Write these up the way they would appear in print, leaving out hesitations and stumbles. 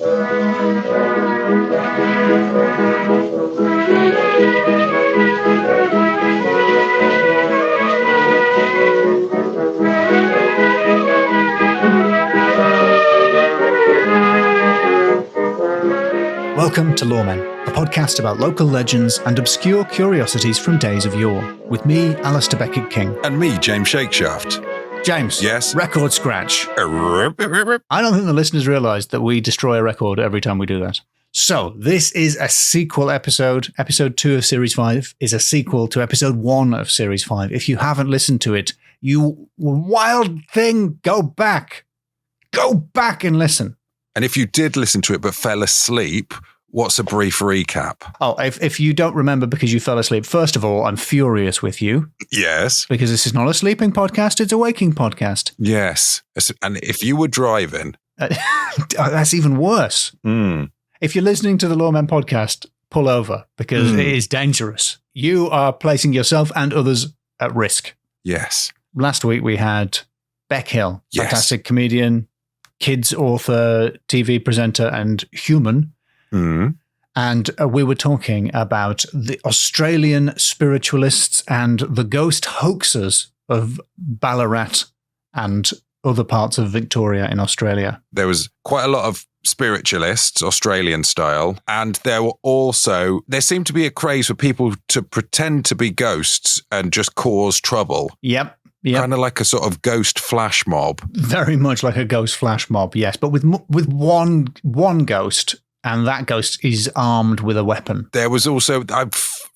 Welcome to Loremen, a podcast about local legends and obscure curiosities from days of yore, with me, Alasdair Beckett-King. And me, James Shakeshaft. James. Yes? Record scratch. I don't think the listeners realise that we destroy a record every time we do that. So, this is a sequel episode. Episode 2 of Series 5 is a sequel to Episode 1 of Series 5. If you haven't listened to it, you wild thing, go back. Go back and listen. And if you did listen to it but fell asleep, what's a brief recap? Oh, if you don't remember because you fell asleep, first of all, I'm furious with you. Yes. Because this is not a sleeping podcast, it's a waking podcast. Yes. And if you were driving... that's even worse. Mm. If you're listening to the Loremen podcast, pull over because it is dangerous. You are placing yourself and others at risk. Yes. Last week we had Bec Hill, Yes. fantastic comedian, kids author, TV presenter, and human. Mm. And we were talking about the Australian spiritualists and the ghost hoaxers of Ballarat and other parts of Victoria in Australia. There was quite a lot of spiritualists, Australian style, and there seemed to be a craze for people to pretend to be ghosts and just cause trouble. Yep. Kind of like a sort of ghost flash mob. Very much like a ghost flash mob, yes. But with one ghost, and that ghost is armed with a weapon. There was also, I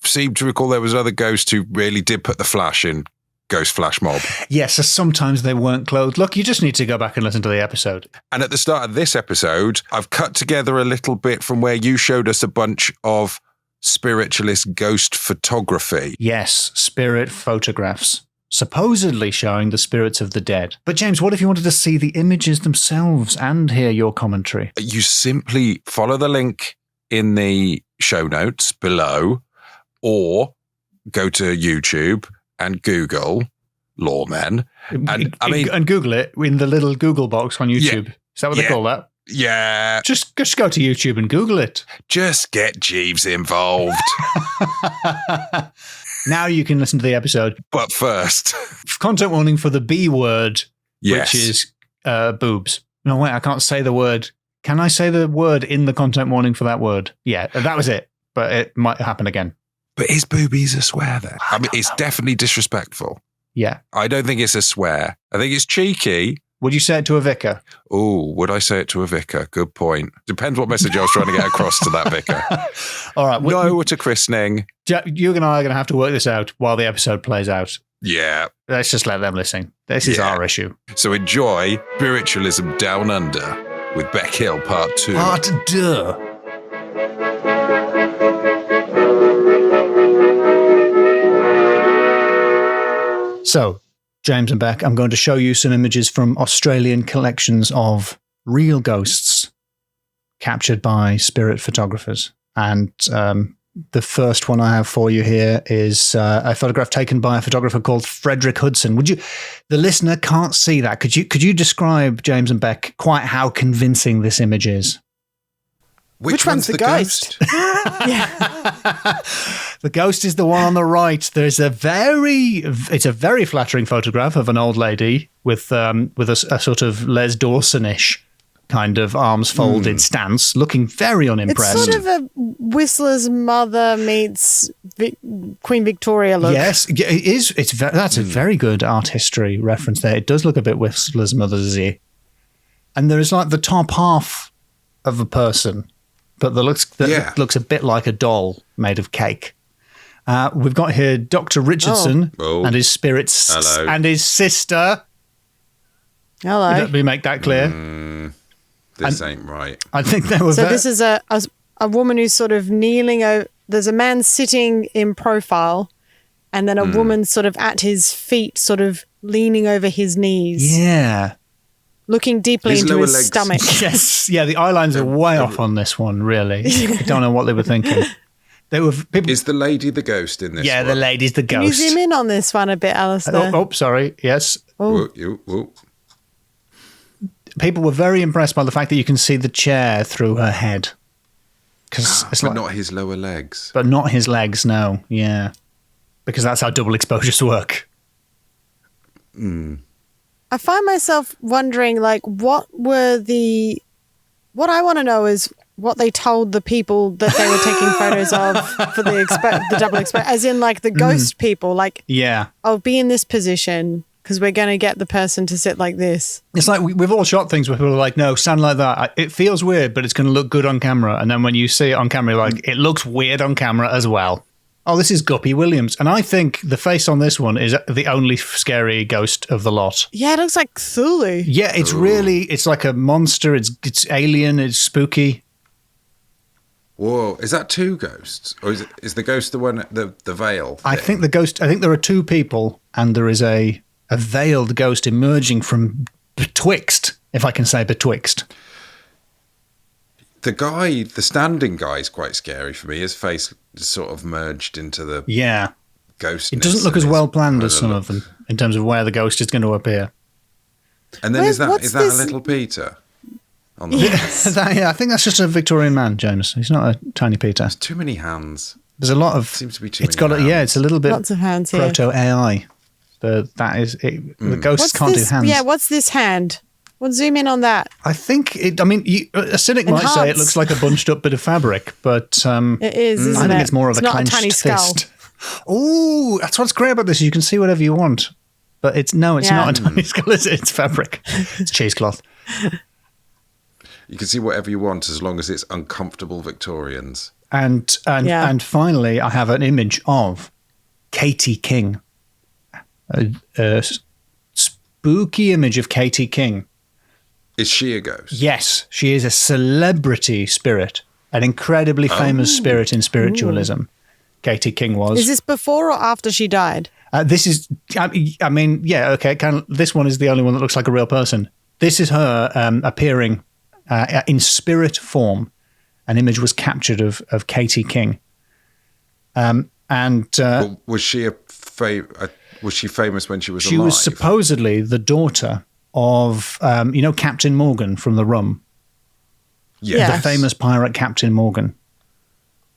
seem to recall there was other ghosts who really did put the flash in ghost flash mob. Yes, so sometimes they weren't clothed. Look, you just need to go back and listen to the episode. And at the start of this episode, I've cut together a little bit from where you showed us a bunch of spiritualist ghost photography. Yes, spirit photographs, supposedly showing the spirits of the dead. But James, what if you wanted to see the images themselves and hear your commentary? You simply follow the link in the show notes below, or go to YouTube and Google Loremen. And Google it in the little Google box on YouTube. Yeah, is that what they call that? Yeah. Just go to YouTube and Google it. Just get Jeeves involved. Now you can listen to the episode. But first... Content warning for the B word, yes. Which is boobs. No, wait, I can't say the word. Can I say the word in the content warning for that word? Yeah, that was it. But it might happen again. But is boobies a swear then? I mean, it's definitely disrespectful. Yeah. I don't think it's a swear. I think it's cheeky. Would you say it to a vicar? Oh, would I say it to a vicar? Good point. Depends what message I was trying to get across to that vicar. All right. No to christening. You and I are going to have to work this out while the episode plays out. Yeah. Let's just let them listen. This is our issue. So enjoy Spiritualism Down Under with Bec Hill Part 2. Part 2. So, James and Bec, I'm going to show you some images from Australian collections of real ghosts captured by spirit photographers. And the first one I have for you here is a photograph taken by a photographer called Frederick Hudson. The listener can't see that. Could you describe, James and Bec, quite how convincing this image is? Which one's the ghost? The ghost is the one on the right. It's a very flattering photograph of an old lady with a sort of Les Dawson-ish kind of arms folded stance, looking very unimpressed. It's sort of a Whistler's mother meets Queen Victoria look. Yes, it is. That's a very good art history reference there. It does look a bit Whistler's mother's-y. And there is like the top half of a person, but that looks a bit like a doll made of cake. We've got here Dr. Richardson and his spirits and his sister. Hello. Let me make that clear. This ain't right. I think they were. So this is a woman who's sort of kneeling. There's a man sitting in profile, and then a woman sort of at his feet, sort of leaning over his knees. Yeah. Looking deeply into his legs. stomach. Yes. Yeah, the eye lines are way off on this one, really. I don't know what they were thinking. Is the lady the ghost in this one? Yeah, the lady's the ghost. Can you zoom in on this one a bit, Alasdair? Oh, sorry. Yes. Whoa. people were very impressed by the fact that you can see the chair through her head. But not his lower legs. But not his legs, no. Yeah. Because that's how double exposures work. I find myself wondering, like, what I want to know is what they told the people that they were taking photos of for the double exposure, as in, like, the ghost people, like, I'll be in this position because we're going to get the person to sit like this. It's like we've all shot things where people are like, no, stand like that. It feels weird, but it's going to look good on camera. And then when you see it on camera, you're like, it looks weird on camera as well. Oh, this is Guppy Williams. And I think the face on this one is the only scary ghost of the lot. Yeah, it looks like Cthulhu. Yeah, it's like a monster. It's alien. It's spooky. Whoa, is that two ghosts? Or is the ghost the one, the veil thing? I think there are two people and there is a veiled ghost emerging from betwixt, if I can say betwixt. The standing guy is quite scary for me. His face sort of merged into the ghost. It doesn't look as well planned as some of them in terms of where the ghost is going to appear. And then is that a little Peter? On the I think that's just a Victorian man, James. He's not a tiny Peter. There's too many hands. There's a lot of. Seems to be too many hands. It's a little bit lots of hands. Proto AI. That is it. The ghosts can't do hands. Yeah, what's this hand? We'll zoom in on that. I think a cynic might say it looks like a bunched up bit of fabric, but it is, isn't I think it's more of a clenched tiny fist. Oh, that's what's great about this. You can see whatever you want, but it's not a tiny skull, is it? It's fabric. It's cheesecloth. You can see whatever you want as long as it's uncomfortable Victorians. And finally, I have an image of Katie King, a spooky image of Katie King. Is she a ghost? Yes, she is a celebrity spirit, an incredibly famous spirit in spiritualism. Katie King was. Is this before or after she died? This is, this one is the only one that looks like a real person. This is her appearing in spirit form. An image was captured of Katie King. Was she was she famous when she was alive? She was supposedly the daughter of, Captain Morgan from The Rum. Yes. The famous pirate Captain Morgan.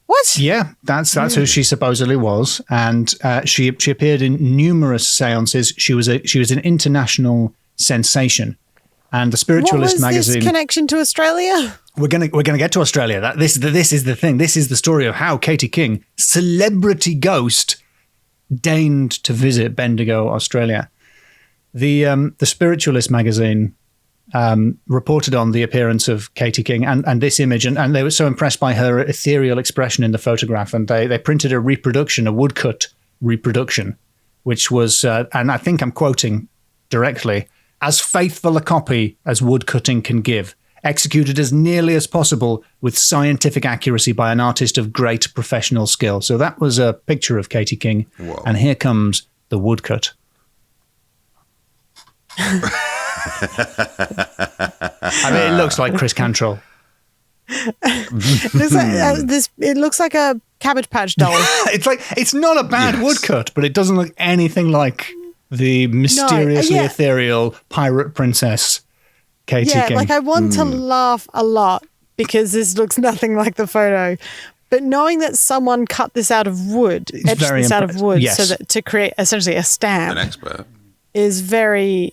What? Yeah, that's who she supposedly was. And she appeared in numerous seances. She was an international sensation. And the Spiritualist magazine. What was this connection to Australia? We're gonna get to Australia. This is the thing. This is the story of how Katie King, celebrity ghost, deigned to visit Bendigo, Australia. The Spiritualist magazine reported on the appearance of Katie King and this image, and they were so impressed by her ethereal expression in the photograph, and they printed a woodcut reproduction, which was, and I think I'm quoting directly, as faithful a copy as woodcutting can give, executed as nearly as possible with scientific accuracy by an artist of great professional skill. So that was a picture of Katie King. Whoa. And here comes the woodcut. I mean, it looks like Chris Cantrell. It looks like a Cabbage Patch doll. It's not a bad woodcut, but it doesn't look anything like the mysteriously ethereal pirate princess Katie King. Like I want to laugh a lot because this looks nothing like the photo. But knowing that someone cut this out of wood, etched this out of wood, so that to create essentially a stamp, an expert, is very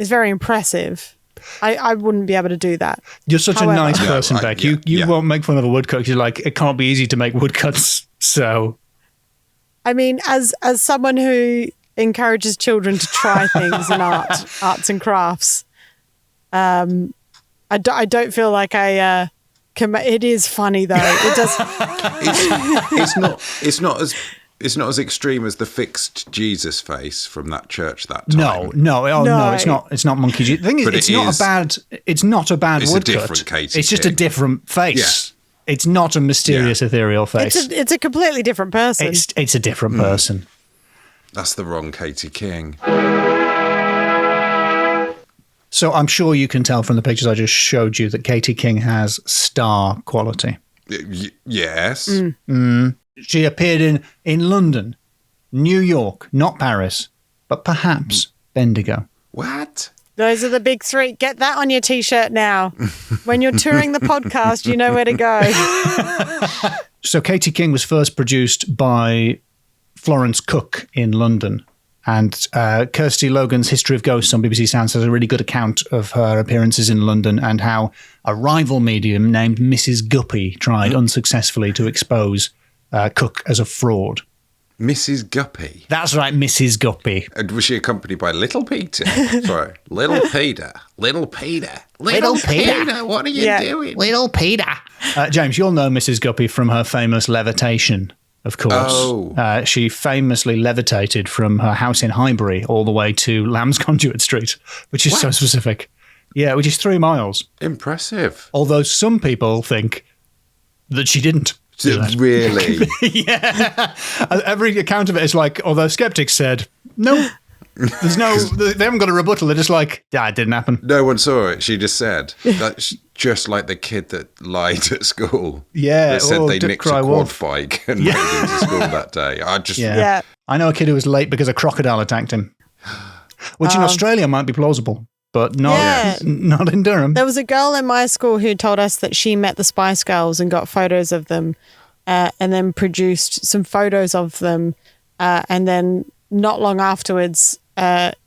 impressive. I wouldn't be able to do that. You're such a nice person, Bec. You won't make fun of a woodcut because you're like, it can't be easy to make woodcuts. So, I mean, as someone who encourages children to try things in arts and crafts, I don't feel like I can. It is funny though. It does. It's not as extreme as the fixed Jesus face from that church that time. No, it's not monkey Jesus. The thing is, it's not a bad woodcut. It's a different Katie It's just King. a different face. Yeah. It's not a mysterious ethereal face. It's a completely different person. It's a different person. That's the wrong Katie King. So I'm sure you can tell from the pictures I just showed you that Katie King has star quality. Yes. She appeared in London, New York, not Paris, but perhaps Bendigo. What? Those are the big three. Get that on your T-shirt now. When you're touring the podcast, you know where to go. So Katie King was first produced by Florence Cook in London. And Kirsty Logan's History of Ghosts on BBC Sounds has a really good account of her appearances in London and how a rival medium named Mrs. Guppy tried unsuccessfully to expose Cook as a fraud. Mrs. Guppy? That's right, Mrs. Guppy. And was she accompanied by Little Peter? Sorry, Little Peter. Little Peter. Little Peter. What are you doing? Little Peter. James, you'll know Mrs. Guppy from her famous levitation. Of course. Oh. She famously levitated from her house in Highbury all the way to Lamb's Conduit Street, which is so specific. Yeah, which is 3 miles. Impressive. Although some people think that she didn't. Really? Yeah. Every account of it is like, although skeptics said, no, there's no, they haven't got a rebuttal. They're just like, yeah, it didn't happen. No one saw it. She just said. That's just like the kid that lied at school. Yeah. That said they nicked a quad bike and rode into school that day. I know a kid who was late because a crocodile attacked him, which in Australia might be plausible. But not in Durham. There was a girl in my school who told us that she met the Spice Girls and got photos of them and then produced some photos of them. And then not long afterwards,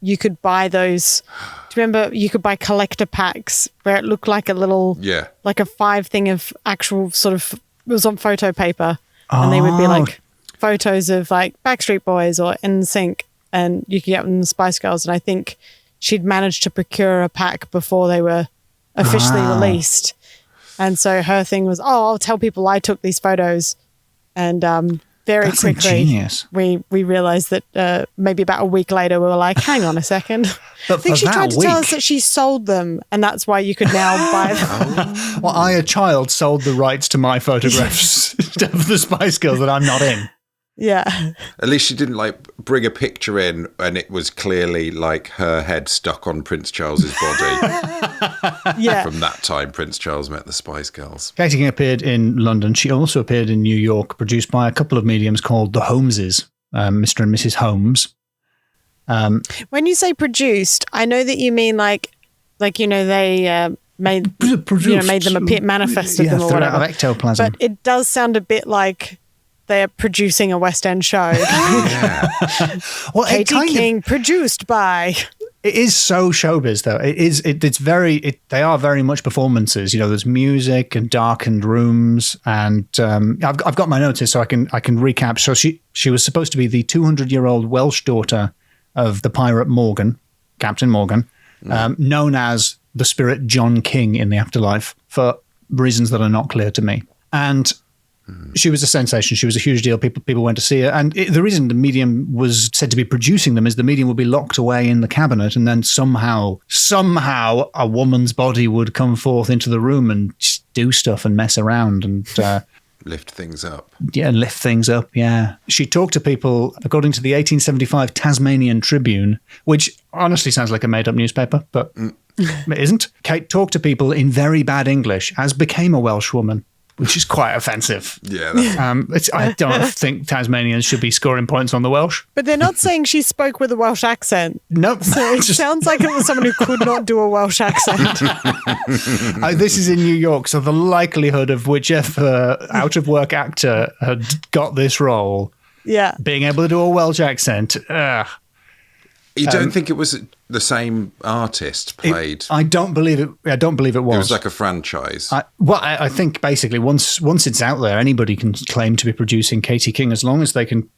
you could buy those. Do you remember you could buy collector packs where it looked like a little, like a 5 thing of actual sort of, it was on photo paper. And they would be like photos of like Backstreet Boys or NSYNC, and you could get them the Spice Girls. And I think she'd managed to procure a pack before they were officially released. And so her thing was, I'll tell people I took these photos. And very quickly, we realized that maybe about a week later, we were like, hang on a second. I think she tried to tell us that she sold them, and that's why you could now buy them. Well, I, a child, sold the rights to my photographs of the Spice Girls that I'm not in. Yeah. At least she didn't like bring a picture in and it was clearly like her head stuck on Prince Charles's body. From that time, Prince Charles met the Spice Girls. Katie King appeared in London. She also appeared in New York, produced by a couple of mediums called the Holmeses, Mr. and Mrs. Holmes. When you say produced, I know that you mean like you know, they made them appear, manifested them or whatever. Ectoplasm. But it does sound a bit like they're producing a West End show. Well, Katie King, produced by. It is so showbiz, though. They are very much performances. You know, there's music and darkened rooms, and I've got my notes here, so I can recap. So she was supposed to be the 200-year-old Welsh daughter of the pirate Morgan, Captain Morgan, known as the spirit John King in the afterlife for reasons that are not clear to me. And she was a sensation. She was a huge deal. People went to see her. And the reason the medium was said to be producing them is the medium would be locked away in the cabinet, and then somehow a woman's body would come forth into the room and do stuff and mess around and lift things up. Yeah, lift things up, yeah. She talked to people, according to the 1875 Tasmanian Tribune, which honestly sounds like a made-up newspaper, but it isn't. Kate talked to people in very bad English, as became a Welsh woman, which is quite offensive. Yeah. I don't think Tasmanians should be scoring points on the Welsh. But they're not saying she spoke with a Welsh accent. Nope. So it sounds like it was someone who could not do a Welsh accent. This is in New York, so the likelihood of whichever out-of-work actor had got this role being able to do a Welsh accent. You don't think it was the same artist played? I don't believe it. I don't believe it was. It was like a franchise. I think basically once it's out there, anybody can claim to be producing Katie King as long as they can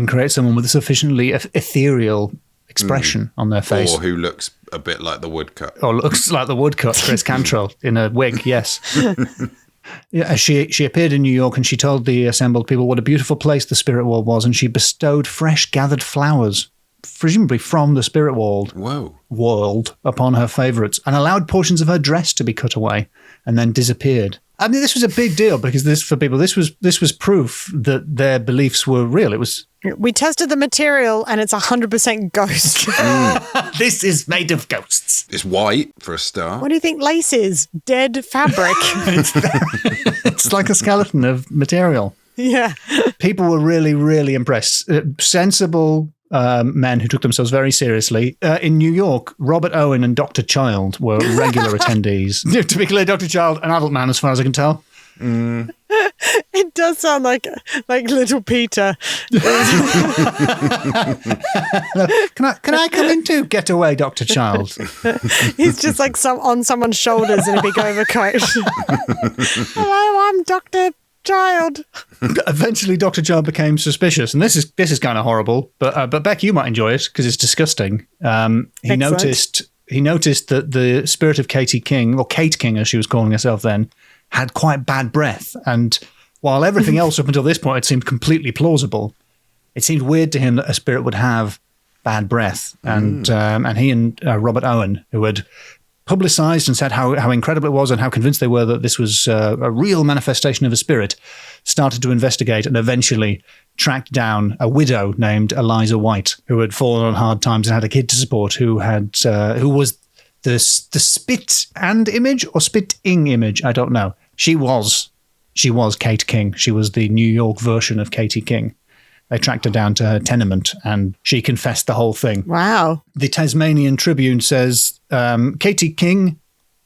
create someone with a sufficiently ethereal expression on their face, or who looks a bit like the woodcut, Chris Cantrell in a wig. Yes. Yeah, she appeared in New York and she told the assembled people what a beautiful place the spirit world was, and she bestowed fresh gathered flowers, presumably from the spirit world, upon her favourites, and allowed portions of her dress to be cut away and then disappeared. I mean, this was a big deal because this was proof that their beliefs were real. We tested the material and it's 100% ghost. This is made of ghosts. It's white for a start. What do you think lace is? Dead fabric. It's like a skeleton of material. Yeah. People were really, really impressed. Sensible, men who took themselves very seriously. In New York, Robert Owen and Dr. Child were regular attendees. To be clear, Dr. Child, an adult man as far as I can tell. It does sound like little Peter. Can I come in too? Get away, Dr. Child. He's just like on someone's shoulders in a big overcoat. Hello, I'm Dr. Child. Eventually, Dr. Child became suspicious, and this is kind of horrible. But Bec, you might enjoy it because it's disgusting. He noticed that the spirit of Katie King, or Kate King as she was calling herself then, had quite bad breath. And while everything else up until this point had seemed completely plausible, it seemed weird to him that a spirit would have bad breath. And he and Robert Owen, who had publicised and said how incredible it was and how convinced they were that this was a real manifestation of a spirit, started to investigate and eventually tracked down a widow named Eliza White, who had fallen on hard times and had a kid to support, who was the spit and image or spit-ing image, I don't know. She was Kate King. She was the New York version of Katie King. They tracked her down to her tenement and she confessed the whole thing. Wow. The Tasmanian Tribune says, Katie King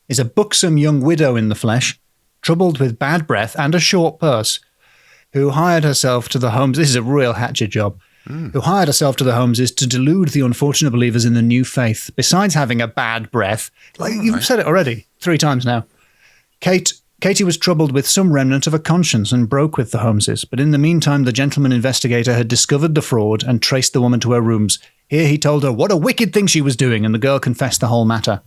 is a buxom young widow in the flesh, troubled with bad breath and a short purse, who hired herself to the homes. This is a real hatchet job. Who hired herself to the Holmeses to delude the unfortunate believers in the new faith. Besides having a bad breath, you've said it already 3 times now. Katie was troubled with some remnant of a conscience and broke with the Holmeses. But in the meantime, the gentleman investigator had discovered the fraud and traced the woman to her rooms. Here he told her what a wicked thing she was doing, and the girl confessed the whole matter.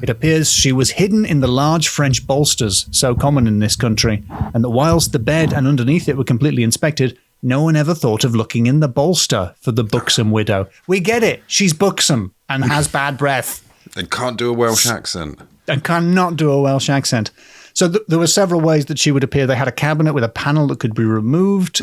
It appears she was hidden in the large French bolsters, so common in this country, and that whilst the bed and underneath it were completely inspected, no one ever thought of looking in the bolster for the buxom widow. We get it. She's buxom and has bad breath. And can't do a Welsh accent. And cannot do a Welsh accent. So there were several ways that she would appear. They had a cabinet with a panel that could be removed.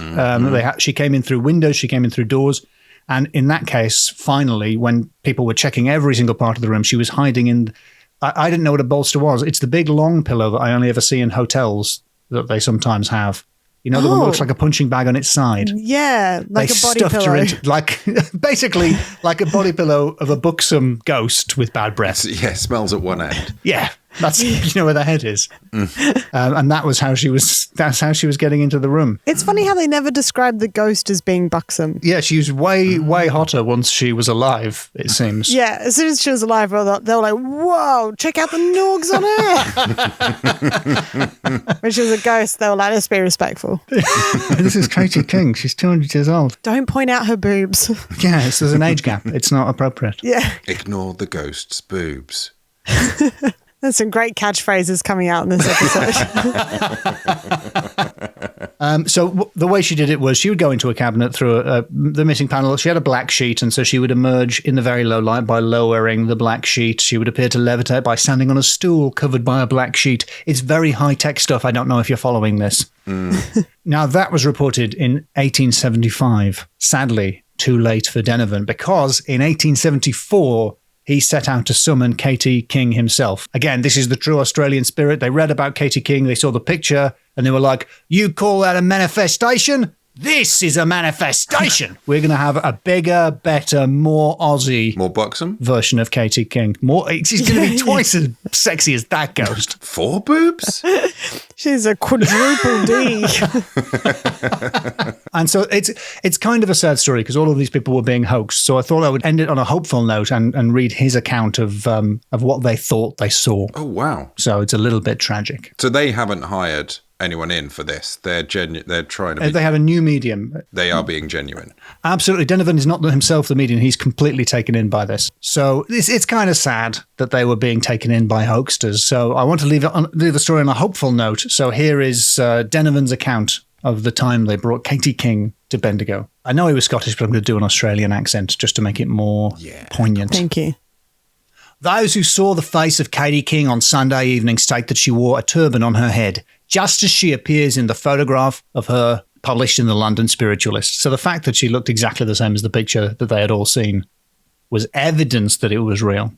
She came in through windows. She came in through doors. And in that case, finally, when people were checking every single part of the room, she was hiding in... I didn't know what a bolster was. It's the big long pillow that I only ever see in hotels that they sometimes have. You know, the one that looks like a punching bag on its side. Yeah, like a body pillow. Basically like a body pillow of a buxom ghost with bad breath. Yeah, smells at one end. Yeah, that's where the head is. And that's how she was getting into the room. It's funny how they never described the ghost as being buxom. Yeah, she was way hotter once she was alive, it seems. Yeah, as soon as she was alive, they were like, whoa, check out the norgs on her. When she was a ghost, they were like, let's be respectful. This is Katie King. She's 200 years old. Don't point out her boobs. Yeah, there's an age gap. It's not appropriate. Yeah. Ignore the ghost's boobs. There's some great catchphrases coming out in this episode. So the way she did it was she would go into a cabinet through the missing panel. She had a black sheet, and so she would emerge in the very low light by lowering the black sheet. She would appear to levitate by standing on a stool covered by a black sheet. It's very high-tech stuff. I don't know if you're following this. Now, that was reported in 1875. Sadly, too late for Denovan, because in 1874... he set out to summon Katie King himself. Again, this is the true Australian spirit. They read about Katie King, they saw the picture, and they were like, you call that a manifestation? This is a manifestation. We're going to have a bigger, better, more Aussie... more buxom? ...version of Katie King. She's going to be twice as sexy as that ghost. 4 boobs? She's a quadruple D. And so it's kind of a sad story because all of these people were being hoaxed. So I thought I would end it on a hopeful note and read his account of what they thought they saw. Oh, wow. So it's a little bit tragic. So they haven't hired anyone in for this. They're trying to be... They have a new medium. They are being genuine. Absolutely. Denovan is not himself the medium. He's completely taken in by this. So it's kind of sad that they were being taken in by hoaxsters. So I want to leave the story on a hopeful note. So here is Denovan's account of the time they brought Katie King to Bendigo. I know he was Scottish, but I'm going to do an Australian accent just to make it more poignant. Thank you. Those who saw the face of Katie King on Sunday evening state that she wore a turban on her head, just as she appears in the photograph of her published in the London Spiritualist. So the fact that she looked exactly the same as the picture that they had all seen was evidence that it was real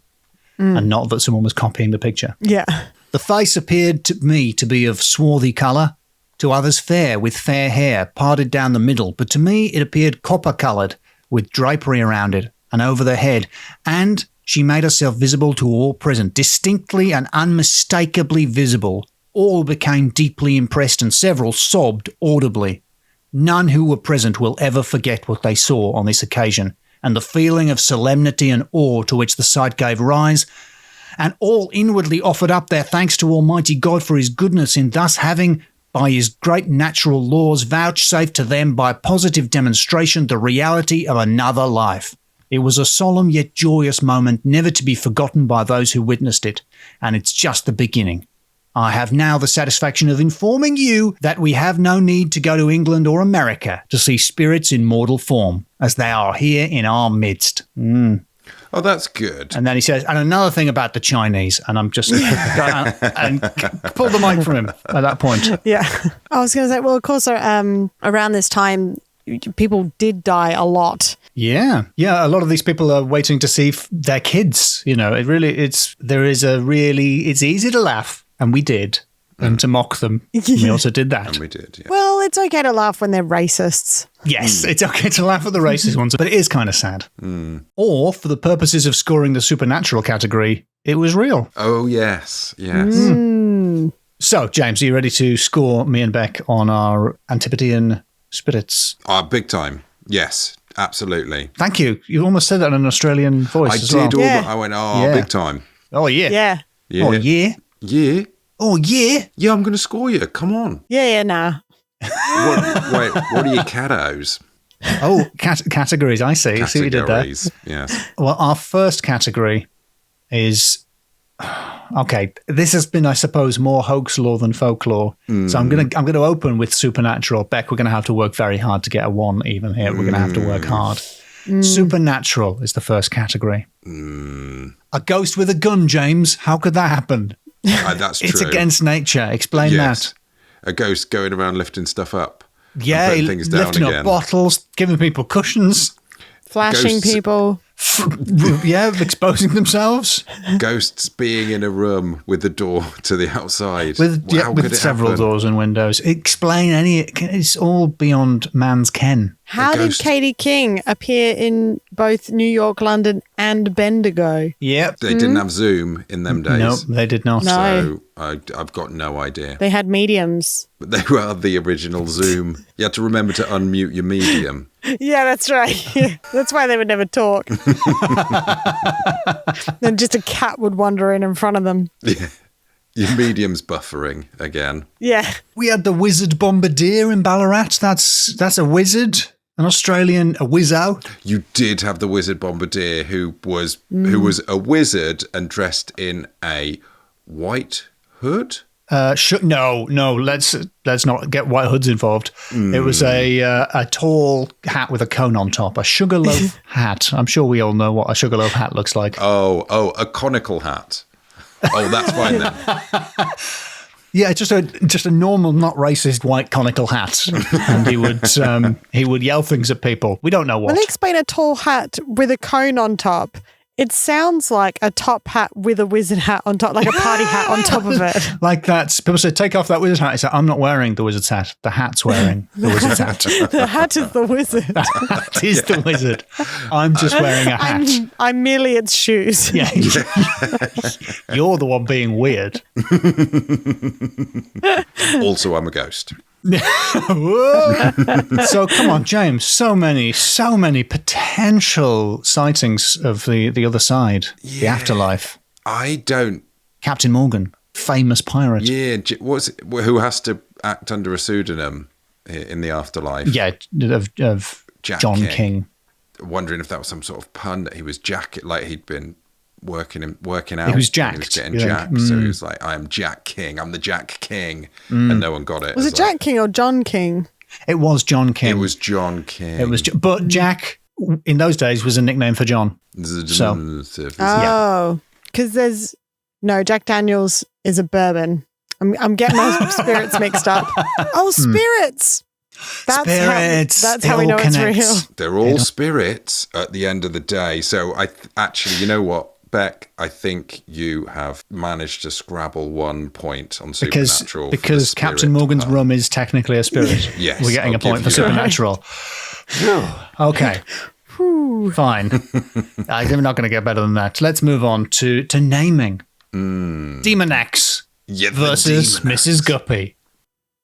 and not that someone was copying the picture. Yeah. The face appeared to me to be of swarthy colour, to others fair, with fair hair, parted down the middle, but to me it appeared copper-coloured, with drapery around it and over their head, and she made herself visible to all present, distinctly and unmistakably visible. All became deeply impressed, and several sobbed audibly. None who were present will ever forget what they saw on this occasion, and the feeling of solemnity and awe to which the sight gave rise, and all inwardly offered up their thanks to Almighty God for his goodness in thus having, by his great natural laws, vouchsafed to them by positive demonstration the reality of another life. It was a solemn yet joyous moment, never to be forgotten by those who witnessed it, and it's just the beginning. I have now the satisfaction of informing you that we have no need to go to England or America to see spirits in mortal form, as they are here in our midst. Oh, that's good. And then he says, and another thing about the Chinese, and I'm just and pull the mic from him at that point. Yeah. I was going to say, well, of course, around this time, people did die a lot. Yeah. A lot of these people are waiting to see their kids. You know, it's easy to laugh, and we did, and to mock them. We also did that. And we did, yeah. Well, it's okay to laugh when they're racists. Yes, it's okay to laugh at the racist ones, but it is kind of sad. Or, for the purposes of scoring the supernatural category, it was real. Oh, yes. So, James, are you ready to score me and Bec on our Antipodean spirits? Big time. Yes, absolutely. Thank you. You almost said that in an Australian voice as well. I went, big time. Oh, yeah. Yeah. Oh, yeah. Yeah. Oh, yeah. Yeah, I'm going to score you. Come on. Yeah, nah. What are your catos? Oh, categories. I see. See what you did there. Yes. Well, our first category is... Okay, this has been, I suppose, more hoax lore than folklore. So I'm gonna open with supernatural. Bec, we're gonna have to work very hard to get a 1 even here. We're gonna have to work hard. Supernatural is the first category. A ghost with a gun, James. How could that happen? That's true. It's against nature. Explain that. A ghost going around lifting stuff up. Yeah, putting things down lifting again. up bottles, giving people cushions. Flashing people. Yeah, exposing themselves. Ghosts being in a room with the door to the outside. With several doors and windows. Explain it's all beyond man's ken. How did Katie King appear in both New York, London, and Bendigo? Yep. They didn't have Zoom in them days. No, they did not. No. So I've got no idea. They had mediums. But they were the original Zoom. You had to remember to unmute your medium. Yeah, that's right. Yeah. That's why they would never talk. Then just a cat would wander in front of them. Yeah. Your medium's buffering again. Yeah. We had the wizard bombardier in Ballarat. That's a wizard. An Australian, a wizzo. You did have the wizard bombardier who was a wizard and dressed in a white hood. No. Let's not get white hoods involved. It was a tall hat with a cone on top, a sugarloaf hat. I'm sure we all know what a sugarloaf hat looks like. Oh, a conical hat. Oh, that's fine then. Yeah, just a normal, not racist white conical hat, and he would yell things at people. We don't know what. When they explain a tall hat with a cone on top, it sounds like a top hat with a wizard hat on top, like a party hat on top of it. Like that. People say, take off that wizard hat. I say, I'm not wearing the wizard's hat. The hat's wearing the wizard's hat. The hat is the wizard. The hat is the wizard. I'm just wearing a hat. I'm merely its shoes. Yeah. You're the one being weird. Also, I'm a ghost. So come on, James. So many potential sightings of the other side, the afterlife. I don't. Captain Morgan, famous pirate. Yeah, who has to act under a pseudonym in the afterlife? Yeah, of John King. Wondering if that was some sort of pun that he was like he'd been working out. He was jacked. He was getting jacked. So he was like, I am Jack King. I'm the Jack King. And no one got it. Was it Jack King or John King? It was John King. It was John King. But Jack, in those days, was a nickname for John. So, because Jack Daniels is a bourbon. I'm getting my spirits mixed up. Oh, spirits. That's how we know it's real. They're all spirits at the end of the day. So actually, you know what, Bec, I think you have managed to scrabble 1 point on supernatural. Because Captain Morgan's rum is technically a spirit. Yes. We're getting a point for supernatural. Okay. Fine. I'm not going to get better than that. Let's move on to naming. Demon X versus Mrs. Guppy.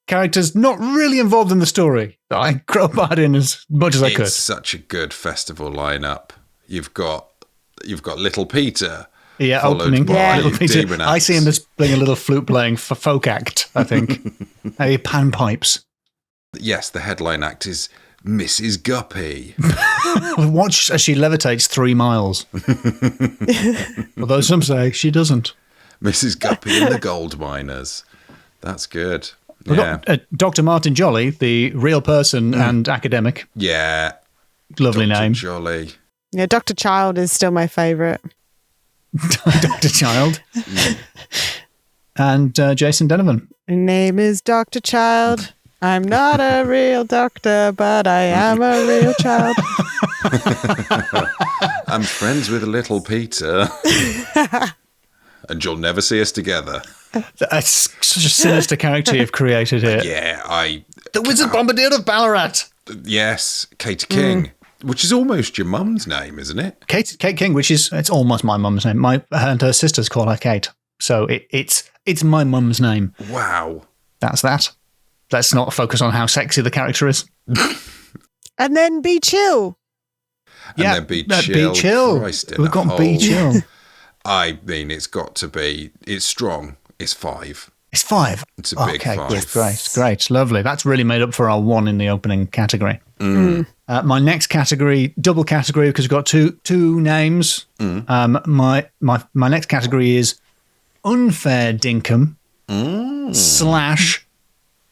Characters not really involved in the story that I crowbarred in as much as I could. It's such a good festival lineup. You've got Little Peter. Yeah, opening. Little Peter. I see him just playing a little flute playing for folk act, I think. Maybe panpipes. Yes, the headline act is Mrs. Guppy. Watch as she levitates 3 miles. Although some say she doesn't. Mrs. Guppy and the Gold Miners. That's good. Yeah. Dr. Martin Jolly, the real person and academic. Yeah. Lovely Dr. name. Jolly. Yeah, Dr. Child is still my favourite. Dr. Child. And Jason Donovan. My name is Dr. Child. I'm not a real doctor, but I am a real child. I'm friends with Little Peter. And you'll never see us together. That's such a sinister character you've created here. Yeah, The Wizard Bombardier of Ballarat. Yes, Kate King, which is almost your mum's name, isn't it? Kate King, which is it's almost my mum's name. Her and her sisters call her Kate, so it's my mum's name. Wow, that's that. Let's not focus on how sexy the character is. And then Be Chill. And then Be Chill. We've got Be Chill. I mean, it's strong. It's 5. It's 5. It's a big 5. Yes, great, lovely. That's really made up for our 1 in the opening category. My next category, double category, because we've got two names. My next category is unfair dinkum /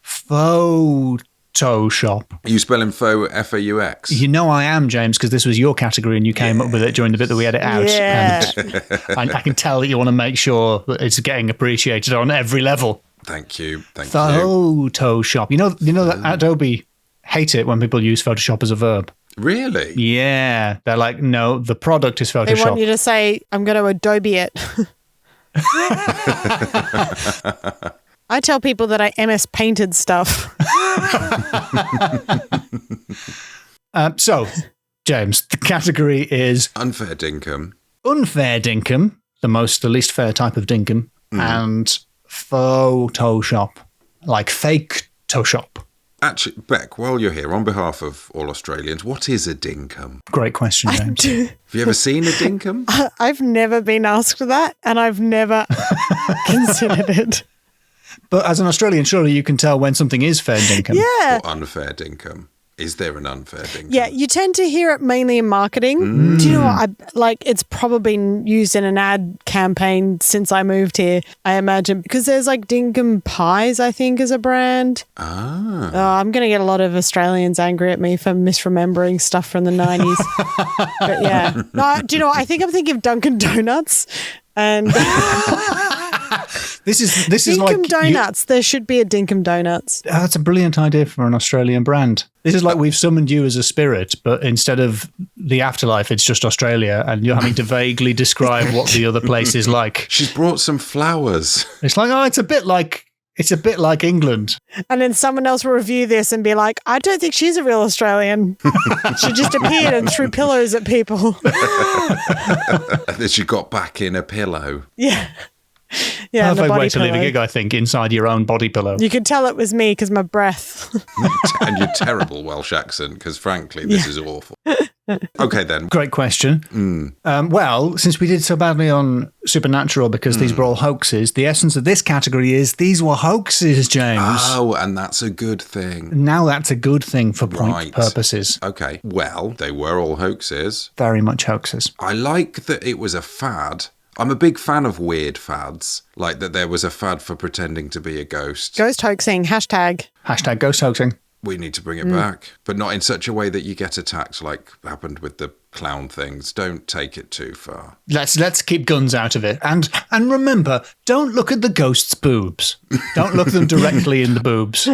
Photoshop. Are you spelling faux F-A-U-X? You know I am, James, because this was your category and you came up with it during the bit that we had it out. Yeah. And I can tell that you want to make sure that it's getting appreciated on every level. Thank you. Photoshop. You know that Adobe hate it when people use Photoshop as a verb. Really? Yeah. They're like, no, the product is Photoshop. They want you to say, I'm going to Adobe it. I tell people that I MS painted stuff. So, James, the category is unfair dinkum. Unfair dinkum, the least fair type of dinkum, and Photoshop, like fake Toshop. Actually, Bec, while you're here, on behalf of all Australians, what is a dinkum? Great question, James. Have you ever seen a dinkum? I've never been asked that, and I've never considered it. But as an Australian, surely you can tell when something is fair dinkum. Yeah. Or unfair dinkum. Is there an unfair dinkum? Yeah, you tend to hear it mainly in marketing. Do you know what? It's probably been used in an ad campaign since I moved here, I imagine. Because there's like Dinkum Pies, I think, as a brand. Ah. Oh, I'm going to get a lot of Australians angry at me for misremembering stuff from the 90s. But yeah. No, do you know what? I think I'm thinking of Dunkin' Donuts. And this is Dinkum like Donuts. There should be a Dinkum Donuts. That's a brilliant idea for an Australian brand. This is like we've summoned you as a spirit, but instead of the afterlife, it's just Australia, and you're having to vaguely describe what the other place is like. She's brought some flowers. It's like, it's a bit like England. And then someone else will review this and be like, I don't think she's a real Australian. She just appeared and threw pillows at people. And then she got back in a pillow. Yeah. Yeah, Perfect way to leave a gig, I think, inside your own body pillow. You could tell it was me because my breath. And your terrible Welsh accent, because frankly, this is awful. Okay, then. Great question. Well, since we did so badly on Supernatural because these were all hoaxes, the essence of this category is these were hoaxes, James. Oh, and that's a good thing. Now that's a good thing for point purposes. Okay, well, they were all hoaxes. Very much hoaxes. I like that it was a fad. I'm a big fan of weird fads, like that there was a fad for pretending to be a ghost. Ghost hoaxing, hashtag. Hashtag ghost hoaxing. We need to bring it back, but not in such a way that you get attacked like happened with the clown things. Don't take it too far. Let's keep guns out of it. And remember, don't look at the ghost's boobs. Don't look them directly in the boobs.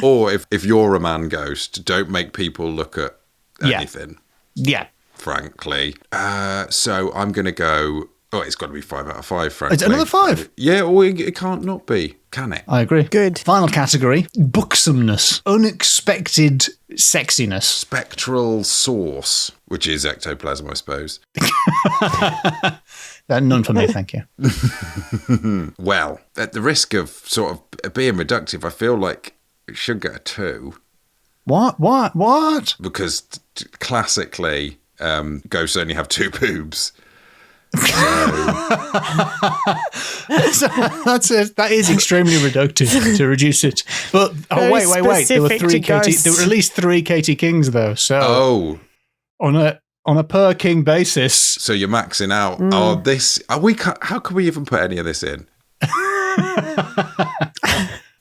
Or if you're a man ghost, don't make people look at anything. Yeah. Frankly. So I'm going to go... Oh, it's got to be 5 out of 5, frankly. It's another 5? Yeah, or it can't not be, can it? I agree. Good. Final category, booksomeness. Unexpected sexiness. Spectral source, which is ectoplasm, I suppose. None for me, thank you. Well, at the risk of sort of being reductive, I feel like it should get a 2. What? Because classically, ghosts only have 2 boobs. So that is extremely reductive to reduce it. But wait. There were at least 3 Katie Kings though. So on a per king basis. So you're maxing out. How can we even put any of this in?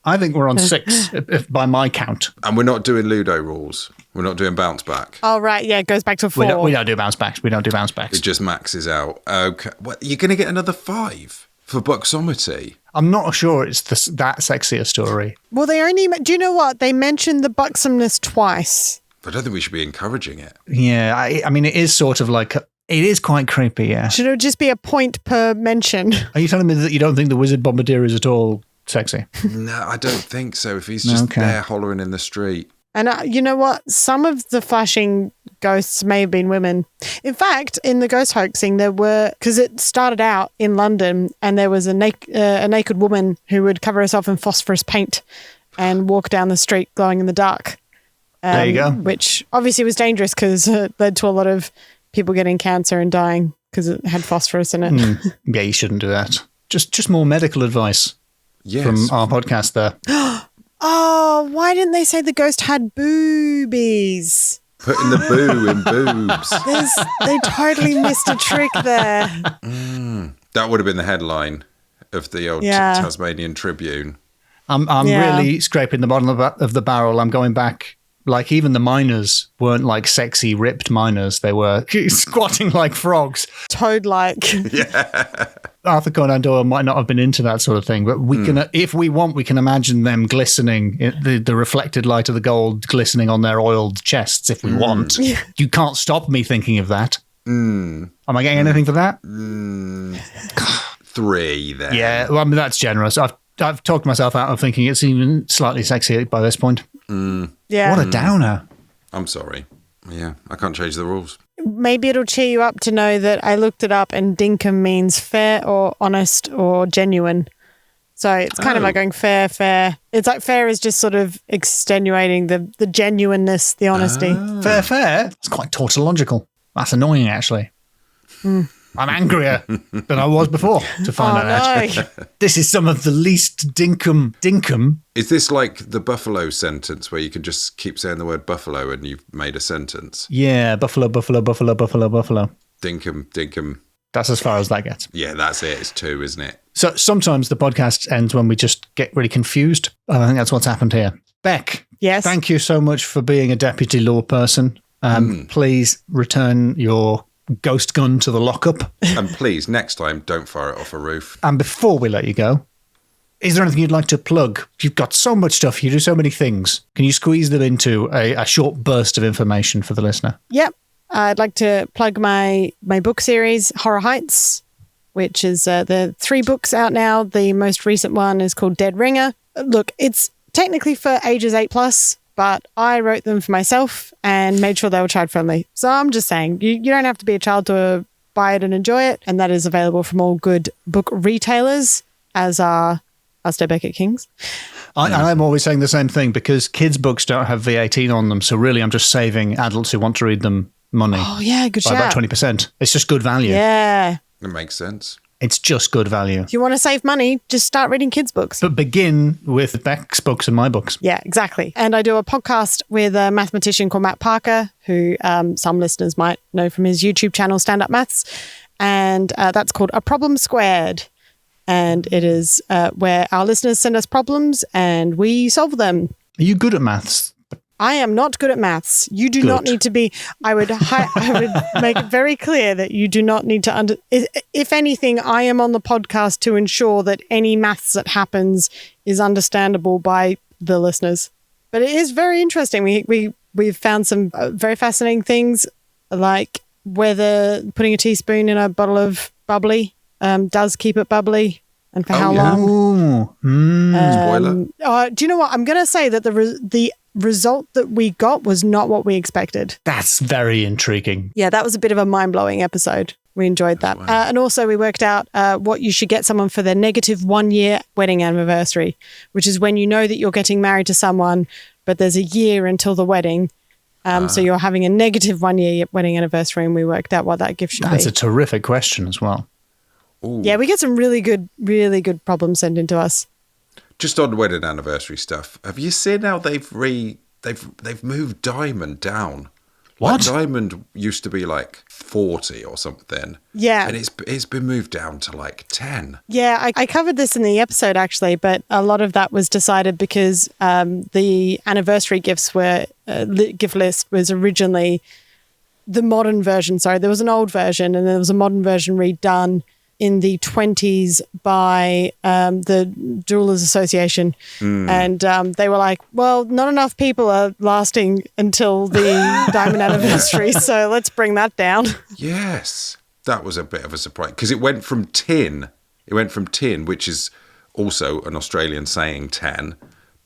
I think we're on 6 if by my count. And we're not doing Ludo rules. We're not doing bounce back. Oh, right. Yeah, it goes back to 4. We don't do bounce backs. It just maxes out. Okay. What, you're going to get another 5 for Buxomity? I'm not sure it's that sexy a story. Well, do you know what? They mentioned the buxomness twice. I don't think we should be encouraging it. Yeah, I mean, it is sort of like... It is quite creepy, yeah. Should it just be a point per mention? Are you telling me that you don't think the Wizard Bombardier is at all sexy? No, I don't think so. If he's just there hollering in the street. And you know what? Some of the flashing ghosts may have been women. In fact, in the ghost hoaxing, there were... Because it started out in London and there was a naked woman who would cover herself in phosphorus paint and walk down the street glowing in the dark. There you go. Which obviously was dangerous because it led to a lot of people getting cancer and dying because it had phosphorus in it. Yeah, you shouldn't do that. Just more medical advice from our podcast there. Oh, why didn't they say the ghost had boobies? Putting the boo in boobs. They totally missed a trick there. That would have been the headline of the old Tasmanian Tribune. I'm really scraping the bottom of the barrel. I'm going back. Like, even the miners weren't like sexy, ripped miners. They were squatting like frogs. Toad-like. Yeah. Arthur Conan Doyle might not have been into that sort of thing, but we can, if we want, we can imagine them glistening, the reflected light of the gold glistening on their oiled chests if we want. You can't stop me thinking of that. Am I getting anything for that? 3 then. Yeah, well, I mean, that's generous. I've talked myself out of thinking it's even slightly sexy by this point. Yeah. What a downer. I'm sorry. Yeah, I can't change the rules. Maybe it'll cheer you up to know that I looked it up and dinkum means fair or honest or genuine. So it's kind of like going fair. It's like fair is just sort of extenuating the genuineness, the honesty. Fair? It's quite tautological. That's annoying, actually. I'm angrier than I was before to find out. No. This is some of the least dinkum. Is this like the buffalo sentence where you can just keep saying the word buffalo and you've made a sentence? Yeah, buffalo. Dinkum. That's as far as that gets. Yeah, that's it. It's 2, isn't it? So sometimes the podcast ends when we just get really confused. I think that's what's happened here. Bec, yes. Thank you so much for being a deputy law person. Please return your ghost gun to the lockup. And please, next time, don't fire it off a roof. And before we let you go, is there anything you'd like to plug? You've got so much stuff. You do so many things. Can you squeeze them into a short burst of information for the listener? Yep. I'd like to plug my book series, Horror Heights, which is the 3 books out now. The most recent one is called Dead Ringer. Look, it's technically for ages 8+, but I wrote them for myself and made sure they were child-friendly. So I'm just saying, you don't have to be a child to buy it and enjoy it, and that is available from all good book retailers, as are Alasdair Beckett-King's. I'm always saying the same thing, because kids' books don't have V18 on them, so really I'm just saving adults who want to read them money. Oh, yeah, good by shout. about 20%. It's just good value. Yeah. It makes sense. It's just good value. If you want to save money, just start reading kids' books. But begin with Bec's books and my books. Yeah, exactly. And I do a podcast with a mathematician called Matt Parker, who some listeners might know from his YouTube channel, Stand Up Maths. And that's called A Problem Squared. And it is where our listeners send us problems and we solve them. Are you good at maths? I am not good at maths. You do not need to be. I would make it very clear that you do not need to if anything, I am on the podcast to ensure that any maths that happens is understandable by the listeners. But it is very interesting. We've found some very fascinating things, like whether putting a teaspoon in a bottle of bubbly does keep it bubbly, and for how long. Spoiler. Do you know what? I'm going to say that the result that we got was not what we expected. That's very intriguing. Yeah, that was a bit of a mind-blowing episode. We enjoyed that. Wow. And also we worked out what you should get someone for their negative 1 year wedding anniversary, which is when you know that you're getting married to someone, but there's a year until the wedding. So you're having a negative 1 year wedding anniversary, and we worked out what that gift should be. That's a terrific question as well. Ooh. Yeah, we get some really good problems sent into us. Just on wedding anniversary stuff, have you seen how they've moved diamond down? What? Like diamond used to be like 40 or something. Yeah. And it's been moved down to like 10. Yeah, I covered this in the episode actually, but a lot of that was decided because the anniversary gifts gift list was originally the modern version. Sorry, there was an old version and there was a modern version redone in the 20s by the Jewelers Association. And they were like, well, not enough people are lasting until the diamond anniversary, so let's bring that down. Yes. That was a bit of a surprise because it went from tin, which is also an Australian saying 10,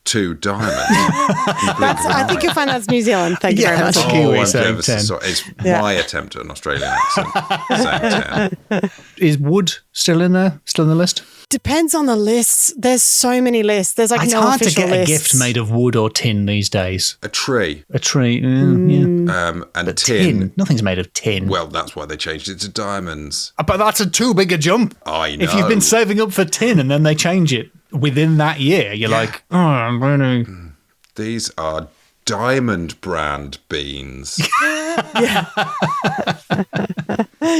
to diamond. I think you'll find that's New Zealand. Thank you very much. That's a Kiwi I'm saying ever 10. sorry. It's my attempt at an Australian accent saying 10. Is wood still in there? Still in the list? Depends on the lists. There's so many lists. There's like It's no hard to official get lists. a gift made of wood or tin these days. A tree. A tree, yeah. And But tin. Nothing's made of tin. Well, that's why they changed it to diamonds. But that's a too big a jump. I know. If you've been saving up for tin and then they change it within that year, you're like, oh, I'm going to... These are diamond brand beans.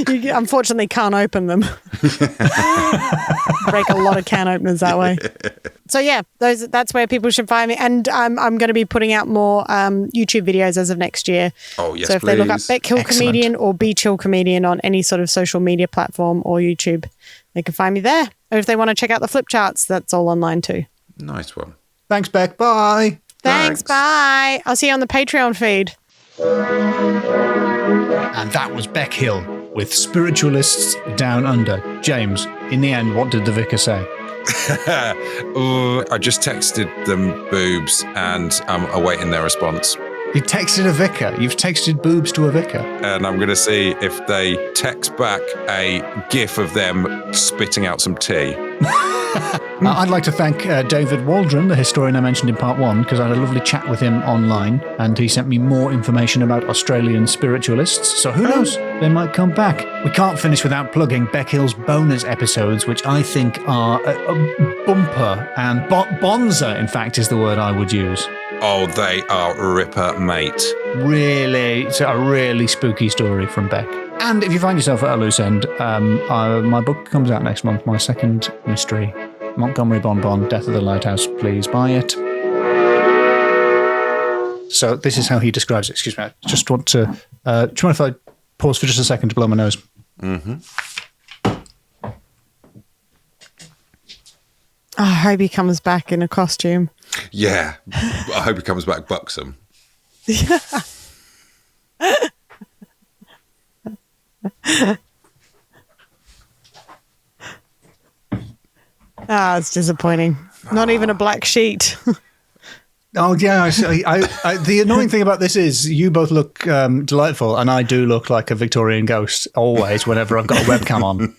You unfortunately can't open them. Break a lot of can openers that way. So yeah, that's where people should find me. And I'm going to be putting out more YouTube videos as of next year. Oh, yes, so if they look up please. Bec Hill Excellent. Comedian or Be Chill Comedian on any sort of social media platform or YouTube, they can find me there. Or if they want to check out the flip charts, that's all online too. Nice one. Thanks, Bec. Bye. Thanks. Bye. I'll see you on the Patreon feed. And that was Bec Hill with Spiritualists Down Under. James, in the end, what did the vicar say? I just texted them boobs and I'm awaiting their response. You texted a vicar. You've texted boobs to a vicar. And I'm going to see if they text back a gif of them spitting out some tea. I'd like to thank David Waldron, the historian I mentioned in part 1, because I had a lovely chat with him online, and he sent me more information about Australian spiritualists, so who knows, they might come back. We can't finish without plugging Bec Hill's bonus episodes, which I think are a bumper, and bonza, in fact, is the word I would use. Oh, they are ripper, mate. Really, it's a really spooky story from Bec. And if you find yourself at a loose end, my book comes out next month, my second mystery, Montgomery Bonbon, Death of the Lighthouse. Please buy it. So this is how he describes it. Excuse me, I just want to... do you mind if I pause for just a second to blow my nose? Mm-hmm. Oh, I hope he comes back in a costume. Yeah. I hope he comes back buxom. It's disappointing. Not even a black sheet. Oh, yeah. The annoying thing about this is you both look delightful, and I do look like a Victorian ghost always whenever I've got a webcam on.